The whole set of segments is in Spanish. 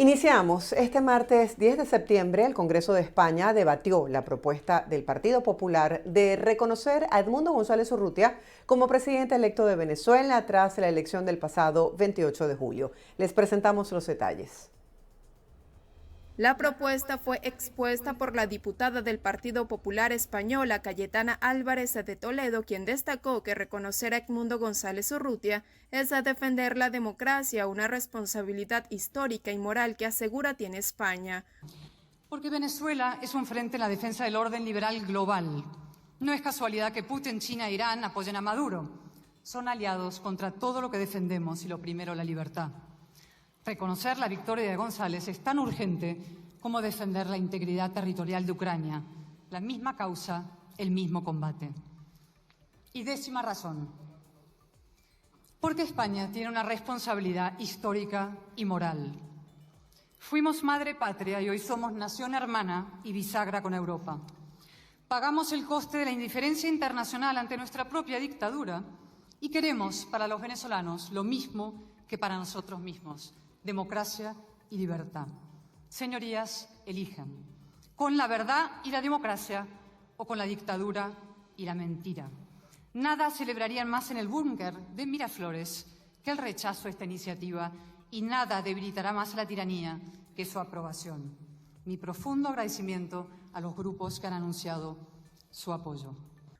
Iniciamos. Este martes 10 de septiembre, el Congreso de España debatió la propuesta del Partido Popular de reconocer a Edmundo González Urrutia como presidente electo de Venezuela tras la elección del pasado 28 de julio. Les presentamos los detalles. La propuesta fue expuesta por la diputada del Partido Popular Española, Cayetana Álvarez de Toledo, quien destacó que reconocer a Edmundo González Urrutia es a defender la democracia, una responsabilidad histórica y moral que asegura tiene España. Porque Venezuela es un frente en la defensa del orden liberal global. No es casualidad que Putin, China e Irán apoyen a Maduro. Son aliados contra todo lo que defendemos y lo primero, la libertad. Reconocer la victoria de González es tan urgente como defender la integridad territorial de Ucrania. La misma causa, el mismo combate. Y 10ª razón. Porque España tiene una responsabilidad histórica y moral. Fuimos madre patria y hoy somos nación hermana y bisagra con Europa. Pagamos el coste de la indiferencia internacional ante nuestra propia dictadura y queremos para los venezolanos lo mismo que para nosotros mismos. Democracia y libertad. Señorías, elijan, con la verdad y la democracia o con la dictadura y la mentira. Nada celebrarían más en el búnker de Miraflores que el rechazo a esta iniciativa y nada debilitará más a la tiranía que su aprobación. Mi profundo agradecimiento a los grupos que han anunciado su apoyo.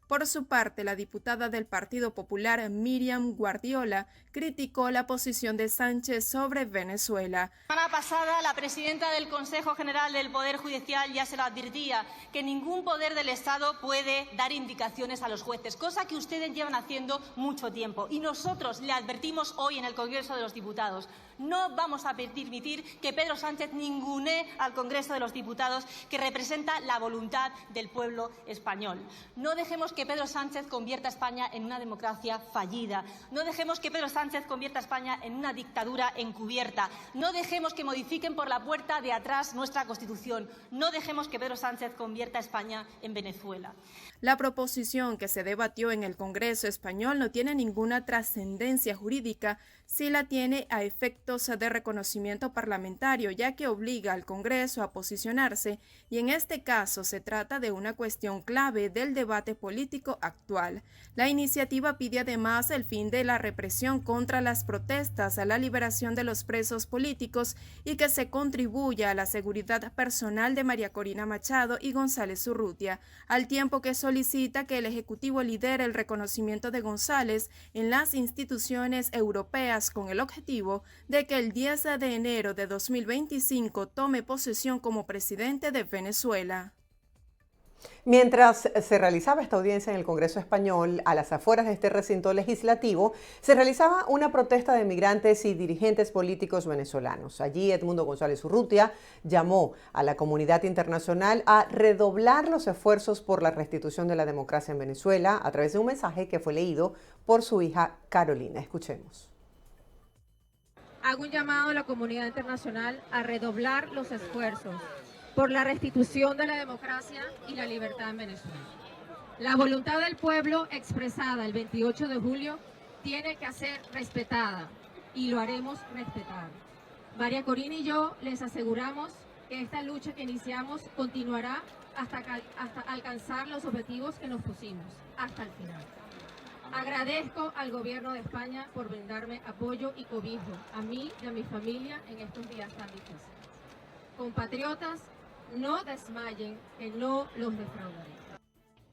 Por su parte, la diputada del Partido Popular, Miriam Guardiola, criticó la posición de Sánchez sobre Venezuela. La semana pasada, la presidenta del Consejo General del Poder Judicial ya se lo advertía, que ningún poder del Estado puede dar indicaciones a los jueces, cosa que ustedes llevan haciendo mucho tiempo. Y nosotros le advertimos hoy en el Congreso de los Diputados. No vamos a permitir que Pedro Sánchez ningunee al Congreso de los Diputados, que representa la voluntad del pueblo español. No dejemos que Pedro Sánchez convierta a España en una democracia fallida. No dejemos que Pedro Sánchez convierta a España en una dictadura encubierta. No dejemos que modifiquen por la puerta de atrás nuestra Constitución. No dejemos que Pedro Sánchez convierta a España en Venezuela. La proposición que se debatió en el Congreso español no tiene ninguna trascendencia jurídica, sí la tiene a efectos de reconocimiento parlamentario, ya que obliga al Congreso a posicionarse y en este caso se trata de una cuestión clave del debate político actual. La iniciativa pide además el fin de la represión contra las protestas, a la liberación de los presos políticos y que se contribuya a la seguridad personal de María Corina Machado y González Urrutia, al tiempo que solicita que el Ejecutivo lidere el reconocimiento de González en las instituciones europeas con el objetivo de que el 10 de enero de 2025 tome posesión como presidente de Venezuela. Mientras se realizaba esta audiencia en el Congreso español, a las afueras de este recinto legislativo, se realizaba una protesta de migrantes y dirigentes políticos venezolanos. Allí, Edmundo González Urrutia llamó a la comunidad internacional a redoblar los esfuerzos por la restitución de la democracia en Venezuela a través de un mensaje que fue leído por su hija Carolina. Escuchemos. Hago un llamado a la comunidad internacional a redoblar los esfuerzos por la restitución de la democracia y la libertad en Venezuela. La voluntad del pueblo expresada el 28 de julio tiene que ser respetada y lo haremos respetar. María Corina y yo les aseguramos que esta lucha que iniciamos continuará hasta alcanzar los objetivos que nos pusimos, hasta el final. Agradezco al Gobierno de España por brindarme apoyo y cobijo a mí y a mi familia en estos días tan difíciles. Compatriotas, no desmayen, que no los defraudaré.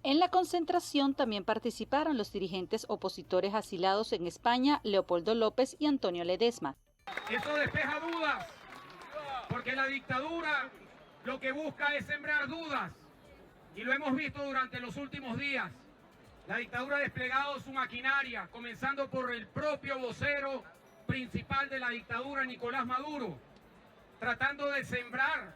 En la concentración también participaron los dirigentes opositores asilados en España, Leopoldo López y Antonio Ledesma. Eso despeja dudas, porque la dictadura lo que busca es sembrar dudas, y lo hemos visto durante los últimos días. La dictadura ha desplegado su maquinaria, comenzando por el propio vocero principal de la dictadura, Nicolás Maduro, tratando de sembrar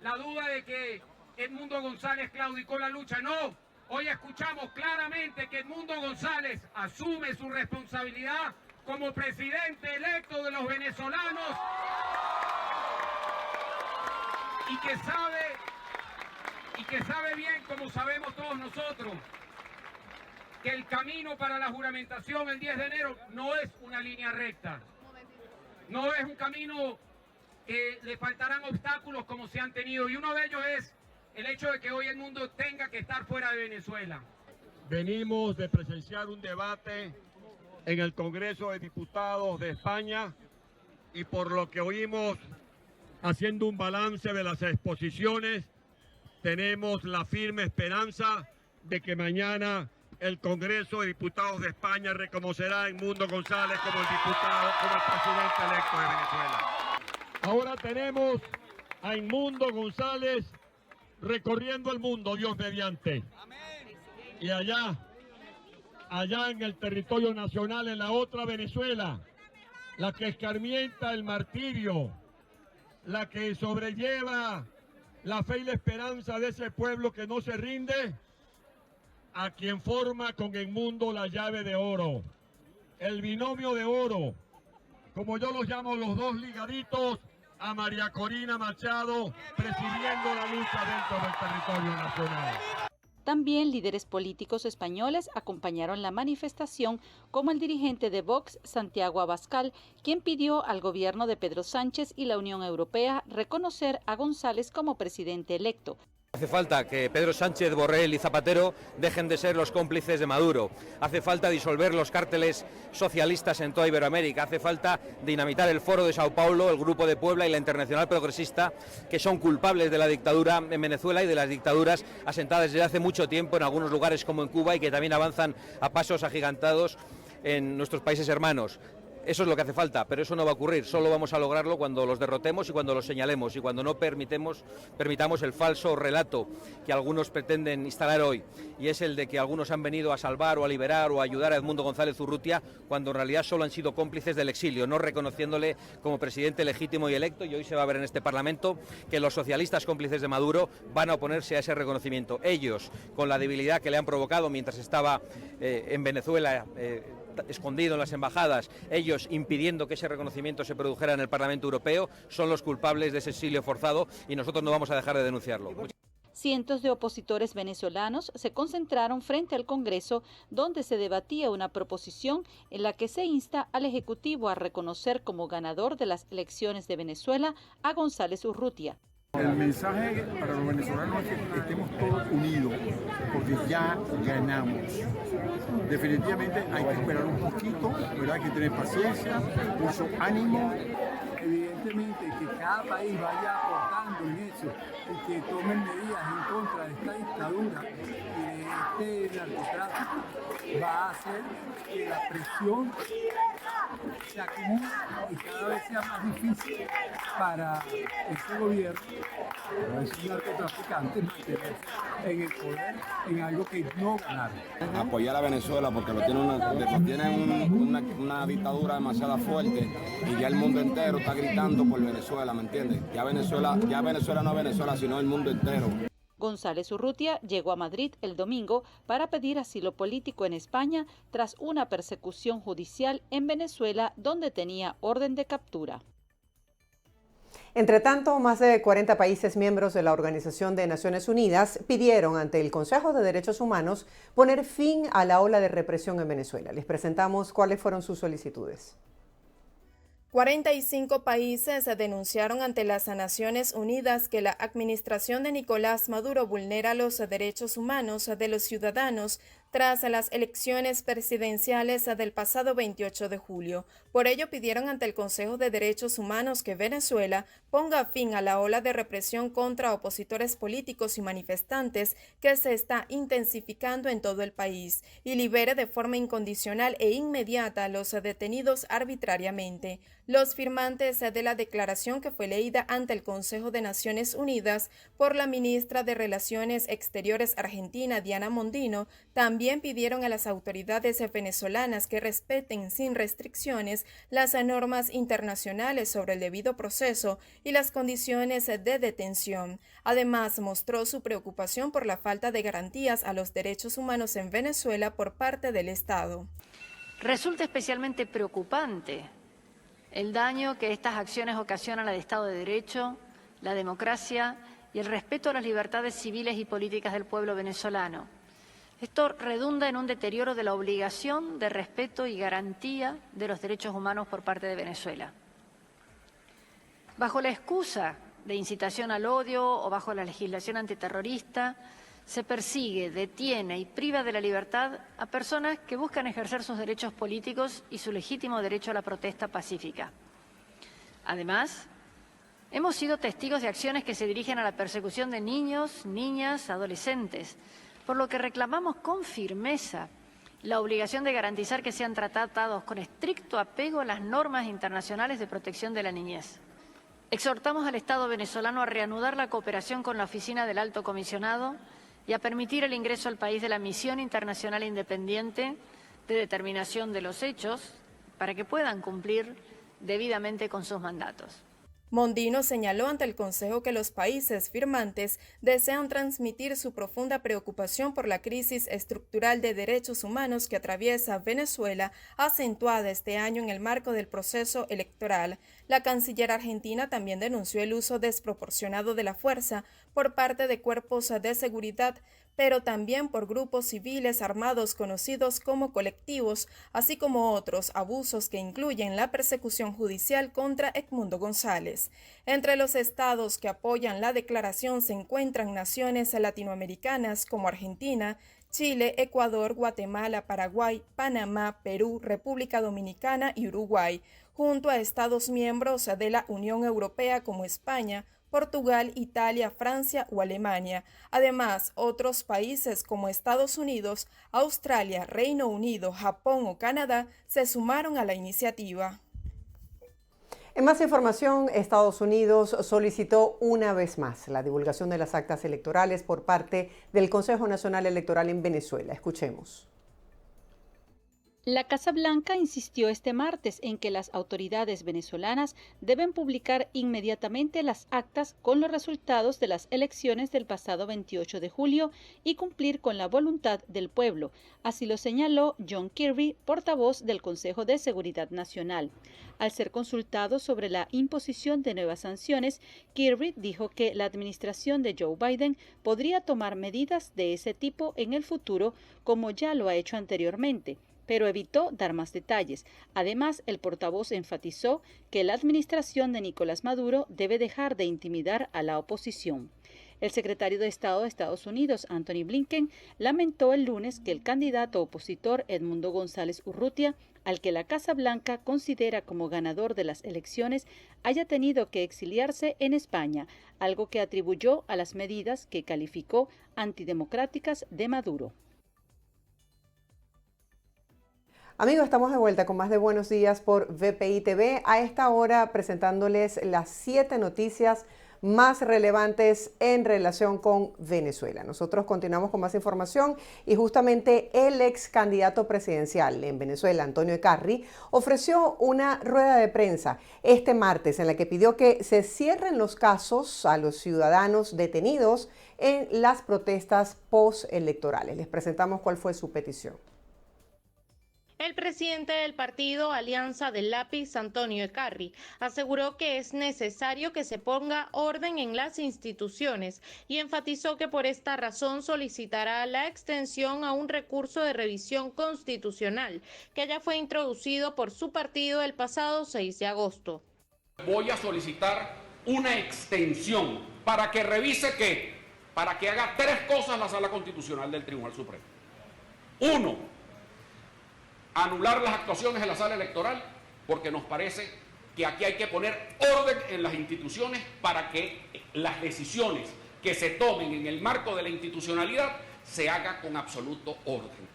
la duda de que Edmundo González claudicó la lucha. No, hoy escuchamos claramente que Edmundo González asume su responsabilidad como presidente electo de los venezolanos y que sabe bien, como sabemos todos nosotros, que el camino para la juramentación el 10 de enero no es una línea recta, no es un camino que le faltarán obstáculos como se han tenido, y uno de ellos es el hecho de que hoy el mundo tenga que estar fuera de Venezuela. Venimos de presenciar un debate en el Congreso de Diputados de España y por lo que oímos, haciendo un balance de las exposiciones, tenemos la firme esperanza de que mañana el Congreso de Diputados de España reconocerá a Edmundo González como el presidente electo de Venezuela. Ahora tenemos a Edmundo González recorriendo el mundo, Dios mediante. Y allá en el territorio nacional, en la otra Venezuela, la que escarmienta el martirio, la que sobrelleva la fe y la esperanza de ese pueblo que no se rinde, a quien forma con Edmundo la llave de oro, el binomio de oro, como yo los llamo, los dos ligaditos a María Corina Machado, presidiendo la lucha dentro del territorio nacional. También líderes políticos españoles acompañaron la manifestación, como el dirigente de Vox, Santiago Abascal, quien pidió al gobierno de Pedro Sánchez y la Unión Europea reconocer a González como presidente electo. Hace falta que Pedro Sánchez, Borrell y Zapatero dejen de ser los cómplices de Maduro. Hace falta disolver los cárteles socialistas en toda Iberoamérica. Hace falta dinamitar el Foro de Sao Paulo, el Grupo de Puebla y la Internacional Progresista, que son culpables de la dictadura en Venezuela y de las dictaduras asentadas desde hace mucho tiempo en algunos lugares como en Cuba y que también avanzan a pasos agigantados en nuestros países hermanos. Eso es lo que hace falta, pero eso no va a ocurrir. Solo vamos a lograrlo cuando los derrotemos y cuando los señalemos y cuando no permitamos el falso relato que algunos pretenden instalar hoy, y es el de que algunos han venido a salvar o a liberar o a ayudar a Edmundo González Urrutia, cuando en realidad solo han sido cómplices del exilio, no reconociéndole como presidente legítimo y electo. Y hoy se va a ver en este Parlamento que los socialistas cómplices de Maduro van a oponerse a ese reconocimiento. Ellos, con la debilidad que le han provocado mientras estaba en Venezuela, escondido en las embajadas, ellos impidiendo que ese reconocimiento se produjera en el Parlamento Europeo, son los culpables de ese exilio forzado y nosotros no vamos a dejar de denunciarlo. Cientos de opositores venezolanos se concentraron frente al Congreso, donde se debatía una proposición en la que se insta al Ejecutivo a reconocer como ganador de las elecciones de Venezuela a González Urrutia. El mensaje para los venezolanos es que estemos todos unidos, porque ya ganamos. Definitivamente hay que esperar un poquito, ¿verdad? Hay que tener paciencia, mucho ánimo. Evidentemente que cada país vaya aportando en eso y que tomen medidas en contra de esta dictadura y de este narcotráfico va a hacer que la presión se acumule y cada vez sea más difícil para este gobierno, para esos narcotraficantes, mantenerse en el poder en algo que no ganaron. Apoyar a Venezuela porque tienen una dictadura demasiado fuerte y ya el mundo entero está gritando por Venezuela, ¿me entiendes? Ya Venezuela no es Venezuela, sino el mundo entero. González Urrutia llegó a Madrid el domingo para pedir asilo político en España tras una persecución judicial en Venezuela donde tenía orden de captura. Entre tanto, más de 40 países miembros de la Organización de Naciones Unidas pidieron ante el Consejo de Derechos Humanos poner fin a la ola de represión en Venezuela. Les presentamos cuáles fueron sus solicitudes. 45 países denunciaron ante las Naciones Unidas que la administración de Nicolás Maduro vulnera los derechos humanos de los ciudadanos tras las elecciones presidenciales del pasado 28 de julio. Por ello, pidieron ante el Consejo de Derechos Humanos que Venezuela ponga fin a la ola de represión contra opositores políticos y manifestantes que se está intensificando en todo el país y libere de forma incondicional e inmediata a los detenidos arbitrariamente. Los firmantes de la declaración, que fue leída ante el Consejo de Naciones Unidas por la ministra de Relaciones Exteriores argentina, Diana Mondino, también pidieron a las autoridades venezolanas que respeten sin restricciones las normas internacionales sobre el debido proceso y las condiciones de detención. Además, mostró su preocupación por la falta de garantías a los derechos humanos en Venezuela por parte del Estado. Resulta especialmente preocupante el daño que estas acciones ocasionan al Estado de Derecho, la democracia y el respeto a las libertades civiles y políticas del pueblo venezolano. Esto redunda en un deterioro de la obligación de respeto y garantía de los derechos humanos por parte de Venezuela. Bajo la excusa de incitación al odio o bajo la legislación antiterrorista, se persigue, detiene y priva de la libertad a personas que buscan ejercer sus derechos políticos y su legítimo derecho a la protesta pacífica. Además, hemos sido testigos de acciones que se dirigen a la persecución de niños, niñas, adolescentes, por lo que reclamamos con firmeza la obligación de garantizar que sean tratados con estricto apego a las normas internacionales de protección de la niñez. Exhortamos al Estado venezolano a reanudar la cooperación con la Oficina del Alto Comisionado y a permitir el ingreso al país de la Misión Internacional Independiente de Determinación de los Hechos para que puedan cumplir debidamente con sus mandatos. Mondino señaló ante el Consejo que los países firmantes desean transmitir su profunda preocupación por la crisis estructural de derechos humanos que atraviesa Venezuela, acentuada este año en el marco del proceso electoral. La canciller argentina también denunció el uso desproporcionado de la fuerza por parte de cuerpos de seguridad, pero también por grupos civiles armados conocidos como colectivos, así como otros abusos que incluyen la persecución judicial contra Edmundo González. Entre los estados que apoyan la declaración se encuentran naciones latinoamericanas como Argentina, Chile, Ecuador, Guatemala, Paraguay, Panamá, Perú, República Dominicana y Uruguay, junto a estados miembros de la Unión Europea como España, Portugal, Italia, Francia o Alemania. Además, otros países como Estados Unidos, Australia, Reino Unido, Japón o Canadá se sumaron a la iniciativa. En más información, Estados Unidos solicitó una vez más la divulgación de las actas electorales por parte del Consejo Nacional Electoral en Venezuela. Escuchemos. La Casa Blanca insistió este martes en que las autoridades venezolanas deben publicar inmediatamente las actas con los resultados de las elecciones del pasado 28 de julio y cumplir con la voluntad del pueblo. Así lo señaló John Kirby, portavoz del Consejo de Seguridad Nacional. Al ser consultado sobre la imposición de nuevas sanciones, Kirby dijo que la administración de Joe Biden podría tomar medidas de ese tipo en el futuro, como ya lo ha hecho anteriormente, pero evitó dar más detalles. Además, el portavoz enfatizó que la administración de Nicolás Maduro debe dejar de intimidar a la oposición. El secretario de Estado de Estados Unidos, Anthony Blinken, lamentó el lunes que el candidato opositor Edmundo González Urrutia, al que la Casa Blanca considera como ganador de las elecciones, haya tenido que exiliarse en España, algo que atribuyó a las medidas que calificó antidemocráticas de Maduro. Amigos, estamos de vuelta con más de Buenos Días por VPI TV. A esta hora presentándoles las 7 noticias más relevantes en relación con Venezuela. Nosotros continuamos con más información y justamente el ex candidato presidencial en Venezuela, Antonio Eccarri, ofreció una rueda de prensa este martes en la que pidió que se cierren los casos a los ciudadanos detenidos en las protestas postelectorales. Les presentamos cuál fue su petición. El presidente del partido Alianza del Lápiz, Antonio Eccarri, aseguró que es necesario que se ponga orden en las instituciones y enfatizó que por esta razón solicitará la extensión a un recurso de revisión constitucional que ya fue introducido por su partido el pasado 6 de agosto. Voy a solicitar una extensión para que revise ¿qué? Para que haga 3 cosas la Sala Constitucional del Tribunal Supremo. 1. Anular las actuaciones en la sala electoral, porque nos parece que aquí hay que poner orden en las instituciones para que las decisiones que se tomen en el marco de la institucionalidad se haga con absoluto orden.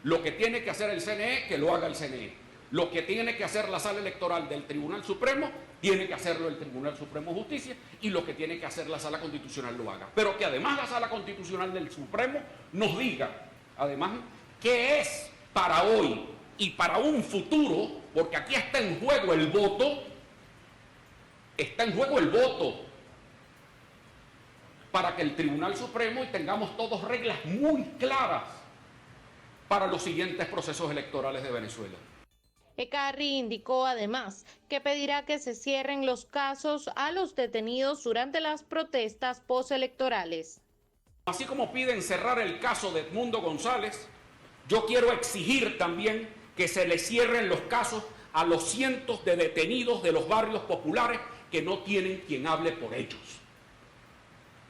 Lo que tiene que hacer el CNE, que lo haga el CNE. Lo que tiene que hacer la sala electoral del Tribunal Supremo, tiene que hacerlo el Tribunal Supremo de Justicia, y lo que tiene que hacer la sala constitucional lo haga. Pero que además la sala constitucional del Supremo nos diga, además, qué es para hoy y para un futuro, porque aquí está en juego el voto, para que el Tribunal Supremo y tengamos todos reglas muy claras para los siguientes procesos electorales de Venezuela. Eccarri indicó además que pedirá que se cierren los casos a los detenidos durante las protestas postelectorales. Así como piden cerrar el caso de Edmundo González, yo quiero exigir también que se le cierren los casos a los cientos de detenidos de los barrios populares que no tienen quien hable por ellos.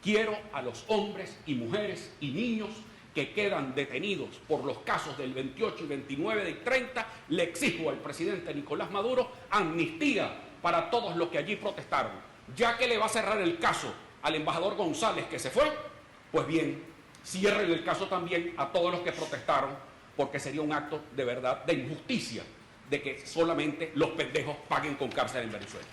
Quiero a los hombres y mujeres y niños que quedan detenidos por los casos del 28 y 29 y 30, le exijo al presidente Nicolás Maduro amnistía para todos los que allí protestaron. Ya que le va a cerrar el caso al embajador González que se fue, pues bien, cierren el caso también a todos los que protestaron, porque sería un acto de verdad de injusticia de que solamente los pendejos paguen con cárcel en Venezuela.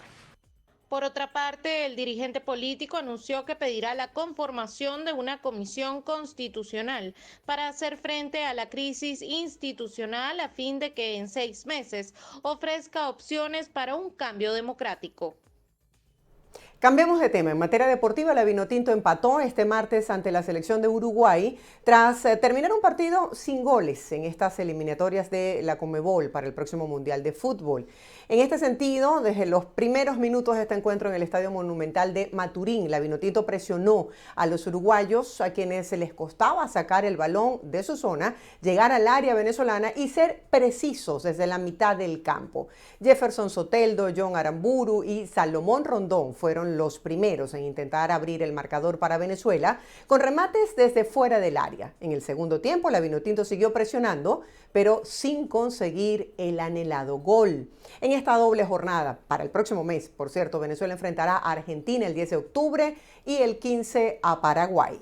Por otra parte, el dirigente político anunció que pedirá la conformación de una comisión constitucional para hacer frente a la crisis institucional a fin de que en 6 meses ofrezca opciones para un cambio democrático. Cambiemos de tema. En materia deportiva, la Vinotinto empató este martes ante la selección de Uruguay tras terminar un partido sin goles en estas eliminatorias de la Conmebol para el próximo Mundial de Fútbol. En este sentido, desde los primeros minutos de este encuentro en el Estadio Monumental de Maturín, la Vinotinto presionó a los uruguayos, a quienes se les costaba sacar el balón de su zona, llegar al área venezolana y ser precisos desde la mitad del campo. Jefferson Soteldo, John Aramburu y Salomón Rondón fueron los primeros en intentar abrir el marcador para Venezuela con remates desde fuera del área. En el segundo tiempo, la Vinotinto siguió presionando, pero sin conseguir el anhelado gol. En esta doble jornada, para el próximo mes, por cierto, Venezuela enfrentará a Argentina el 10 de octubre y el 15 a Paraguay.